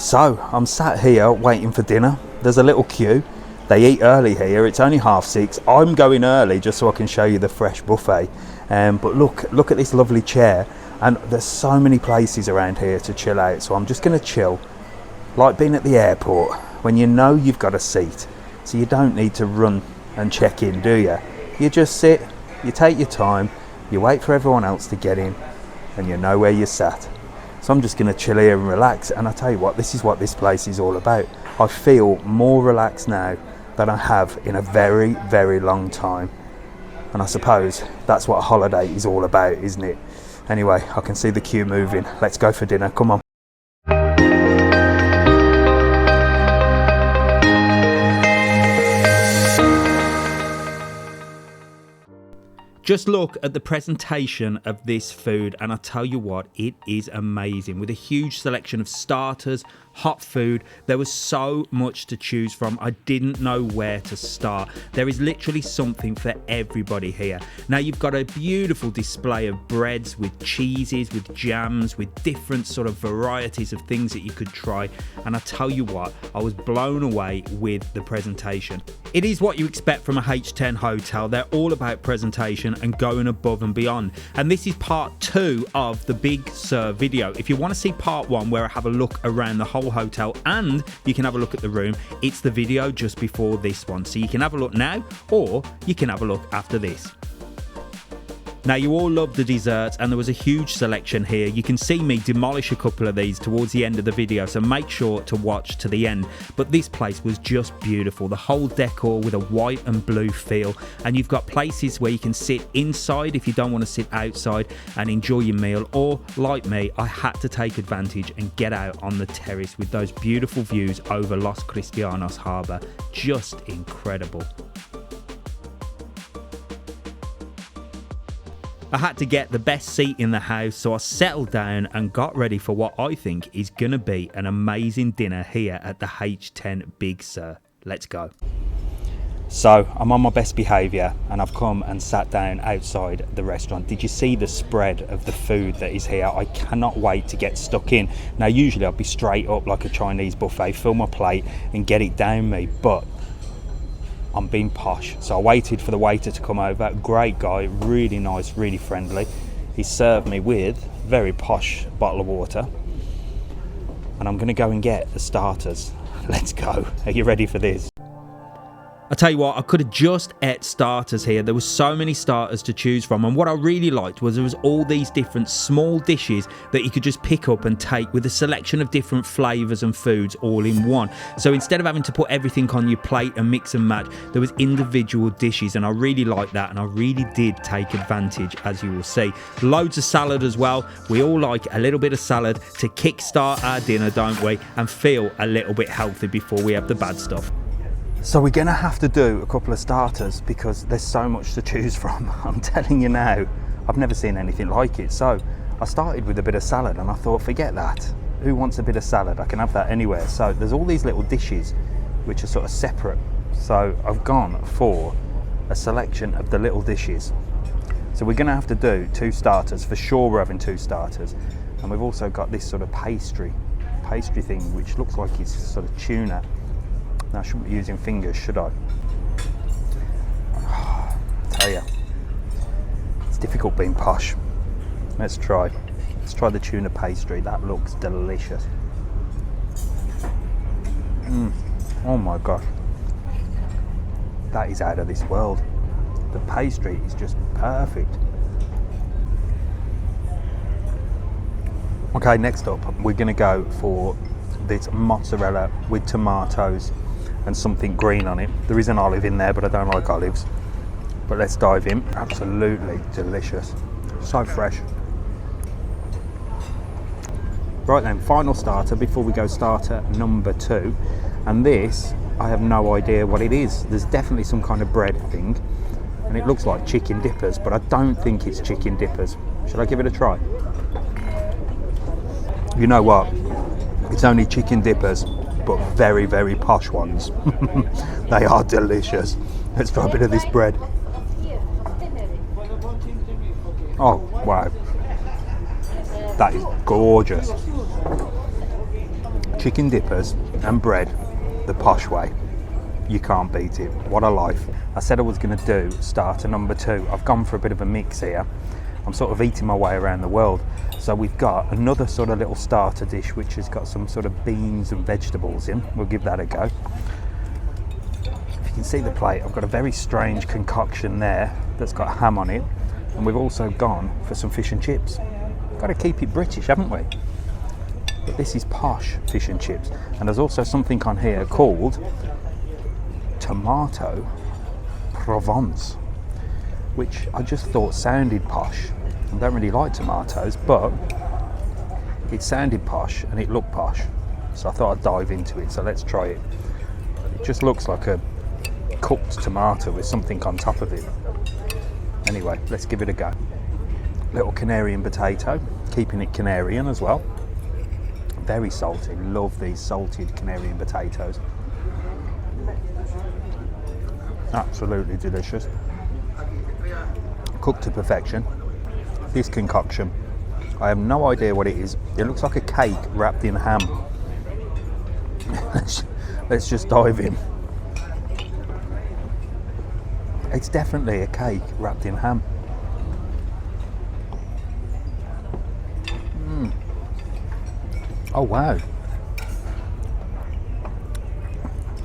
So I'm sat here waiting for dinner. There's a little queue. They eat early here. It's only 6:30. I'm going early just so I can show you the fresh buffet. But look at this lovely chair. And there's so many places around here to chill out. So I'm just going to chill, like being at the airport when you know you've got a seat. So you don't need to run and check in, do you? You just sit, you take your time, you wait for everyone else to get in, and you know where you're sat. So I'm just going to chill here and relax. And I tell you what, this is what this place is all about. I feel more relaxed now than I have in a very, very long time. And I suppose that's what a holiday is all about, isn't it? Anyway, I can see the queue moving. Let's go for dinner. Come on. Just look at the presentation of this food and I tell you what, it is amazing. With a huge selection of starters, hot food, there was so much to choose from. I didn't know where to start. There is literally something for everybody here. Now you've got a beautiful display of breads with cheeses, with jams, with different sort of varieties of things that you could try. And I tell you what, I was blown away with the presentation. It is what you expect from a H10 hotel. They're all about presentation and going above and beyond. And this is part 2 of the Big Sur video. If you want to see part 1 where I have a look around the whole hotel and you can have a look at the room, it's the video just before this one. So you can have a look now or you can have a look after this. Now you all love the desserts and there was a huge selection here. You can see me demolish a couple of these towards the end of the video, so make sure to watch to the end. But this place was just beautiful. The whole decor with a white and blue feel, and you've got places where you can sit inside if you don't want to sit outside and enjoy your meal, or like me, I had to take advantage and get out on the terrace with those beautiful views over Los Cristianos harbour. Just incredible. I had to get the best seat in the house, so I settled down and got ready for what I think is going to be an amazing dinner here at the H10 Big Sur. Let's go. So I'm on my best behaviour and I've come and sat down outside the restaurant. Did you see the spread of the food that is here? I cannot wait to get stuck in. Now usually I'd be straight up like a Chinese buffet, fill my plate and get it down me, but I'm being posh. So I waited for the waiter to come over. Great guy, really nice, really friendly. He served me with a very posh bottle of water. And I'm gonna go and get the starters. Let's go. Are you ready for this? I tell you what, I could have just ate starters here. There were so many starters to choose from, and what I really liked was there was all these different small dishes that you could just pick up and take with a selection of different flavours and foods all in one. So instead of having to put everything on your plate and mix and match, there was individual dishes, and I really liked that, and I really did take advantage, as you will see. Loads of salad as well. We all like a little bit of salad to kickstart our dinner, don't we, and feel a little bit healthy before we have the bad stuff. So we're going to have to do a couple of starters because there's so much to choose from. I'm telling you now, I've never seen anything like it. So I started with a bit of salad and I thought, forget that. Who wants a bit of salad? I can have that anywhere. So there's all these little dishes which are sort of separate. So I've gone for a selection of the little dishes. So we're going to have to do 2 starters. For sure we're having 2 starters. And we've also got this sort of pastry thing which looks like it's sort of tuna. Now, I shouldn't be using fingers, should I? I tell you, it's difficult being posh. Let's try the tuna pastry. That looks delicious. Oh my gosh, that is out of this world. The pastry is just perfect. Okay, next up, we're going to go for this mozzarella with tomatoes and something green on it. There is an olive in there, but I don't like olives. But let's dive in. Absolutely delicious. So fresh. Right then, final starter before we go starter number 2. And this, I have no idea what it is. There's definitely some kind of bread thing. And it looks like chicken dippers, but I don't think it's chicken dippers. Should I give it a try? You know what? It's only chicken dippers, but very, very posh ones. They are delicious. Let's try a bit of this bread. Oh, wow. That is gorgeous. chicken dippers and bread the posh way. You can't beat it. What a life. I said I was going to do starter number 2. I've gone for a bit of a mix here. I'm sort of eating my way around the world. So we've got another sort of little starter dish which has got some sort of beans and vegetables in. We'll give that a go. If you can see the plate, I've got a very strange concoction there that's got ham on it. And we've also gone for some fish and chips. Got to keep it British, haven't we? But this is posh fish and chips. And there's also something on here called tomato Provence, which I just thought sounded posh. I don't really like tomatoes, but it sounded posh and it looked posh. So I thought I'd dive into it, so let's try it. It just looks like a cooked tomato with something on top of it. Anyway, let's give it a go. Little Canarian potato, keeping it Canarian as well. Very salty, love these salted Canarian potatoes. Absolutely delicious. Cooked to perfection. This concoction, I have no idea what it is. It looks like a cake wrapped in ham. Let's just dive in. It's definitely a cake wrapped in ham. Oh wow.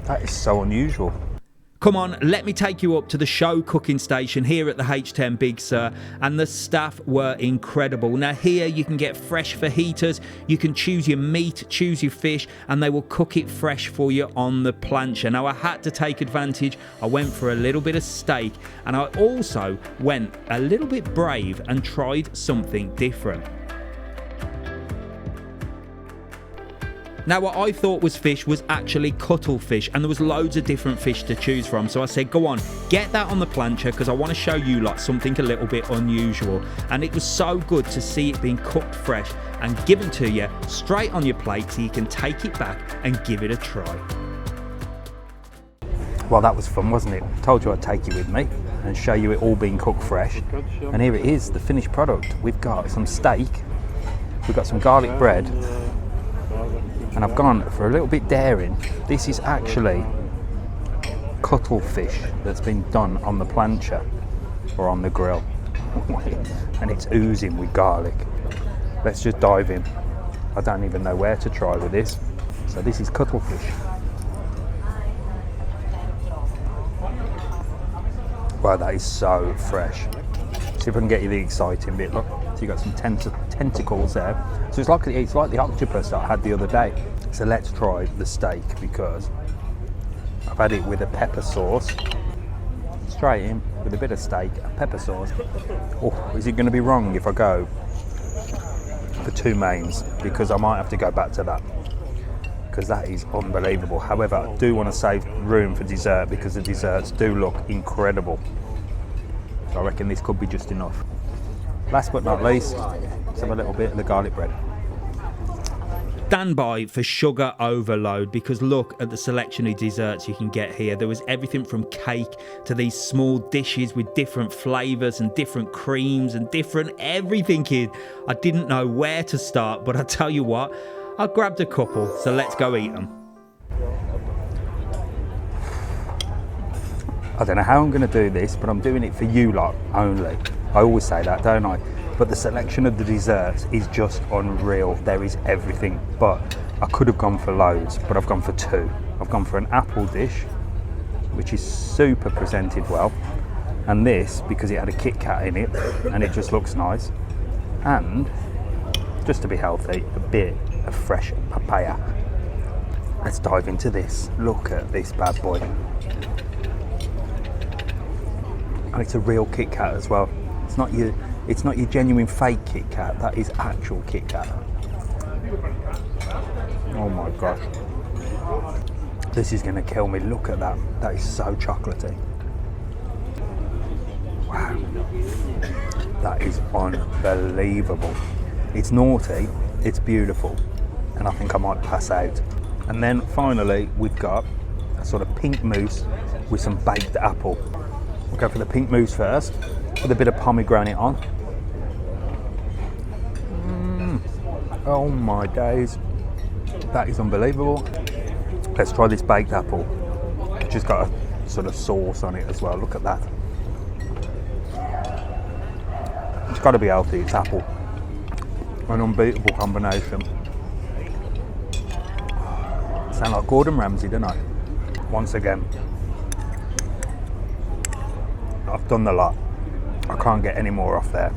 That is so unusual. Come on, let me take you up to the show cooking station here at the H10 Big Sur, and the staff were incredible. Now here you can get fresh fajitas, you can choose your meat, choose your fish, and they will cook it fresh for you on the plancha. Now I had to take advantage, I went for a little bit of steak, and I also went a little bit brave and tried something different. Now what I thought was fish was actually cuttlefish, and there was loads of different fish to choose from. So I said, go on, get that on the plancha, because I want to show you like something a little bit unusual. And it was so good to see it being cooked fresh and given to you straight on your plate so you can take it back and give it a try. Well, that was fun, wasn't it? Told you I'd take you with me and show you it all being cooked fresh. And here it is, the finished product. We've got some steak, we've got some garlic bread, and I've gone for a little bit daring. This is actually cuttlefish that's been done on the plancha or on the grill. And it's oozing with garlic. Let's just dive in. I don't even know where to try with this. So this is cuttlefish. Wow, that is so fresh. See if I can get you the exciting bit. Look, so you got some tentacles there. So it's like the octopus that I had the other day. So let's try the steak, because I've had it with a pepper sauce. Straight in with a bit of steak and pepper sauce. Oh, is it going to be wrong if I go for 2 mains? Because I might have to go back to that, because that is unbelievable. However, I do want to save room for dessert, because the desserts do look incredible. So I reckon this could be just enough. Last but not least, let's have a little bit of the garlic bread. Stand by for sugar overload, because look at the selection of desserts you can get here. There was everything from cake to these small dishes with different flavours and different creams and different everything in. I didn't know where to start, but I tell you what, I grabbed a couple, so let's go eat them. I don't know how I'm going to do this, but I'm doing it for you lot only. I always say that, don't I? But the selection of the desserts is just unreal. There is everything, but I could have gone for loads, but I've gone for 2. I've gone for an apple dish, which is super presented well, and this, because it had a Kit Kat in it, and it just looks nice, and just to be healthy, a bit of fresh papaya. Let's dive into this. Look at this bad boy. And it's a real Kit Kat as well. It's not your genuine fake Kit Kat. That is actual Kit Kat. Oh my gosh. This is going to kill me. Look at that. That is so chocolatey. Wow. That is unbelievable. It's naughty, it's beautiful, and I think I might pass out. And then finally, we've got a sort of pink mousse with some baked apple. We'll go for the pink mousse first, with a bit of pomegranate on. Oh my days. That is unbelievable. Let's try this baked apple. It's just got a sort of sauce on it as well. Look at that. It's got to be healthy. It's apple. An unbeatable combination. Sound like Gordon Ramsay, don't I? Once again, I've done the lot. I can't get any more off there.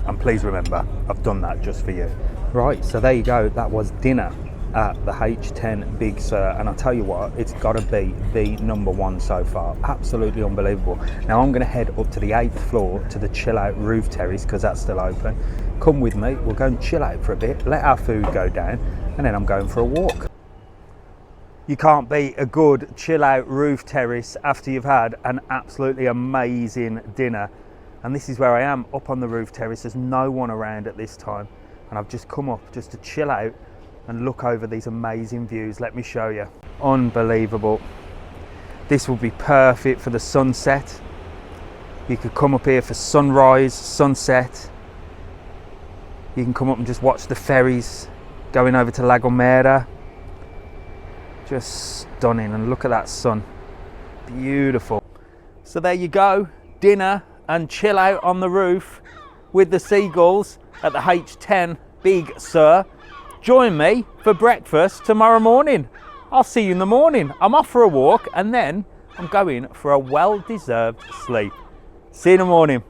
And please remember, I've done that just for you. Right, so there you go. That was dinner at the H10 Big Sur, and I'll tell you what, it's got to be the #1 so far. Absolutely unbelievable. Now I'm going to head up to the 8th floor to the chillout roof terrace because that's still open. Come with me, we'll go and chill out for a bit, let our food go down, and then I'm going for a walk. You can't beat a good chill out roof terrace after you've had an absolutely amazing dinner. And this is where I am, up on the roof terrace. There's no one around at this time. And I've just come up just to chill out and look over these amazing views. Let me show you. Unbelievable. This will be perfect for the sunset. You could come up here for sunrise, sunset. You can come up and just watch the ferries going over to La Gomera. Just stunning, and look at that sun. Beautiful. So there you go, dinner and chill out on the roof with the seagulls at the H10 Big Sur. Join me for breakfast tomorrow morning. I'll see you in the morning. I'm off for a walk and then I'm going for a well-deserved sleep. See you in the morning.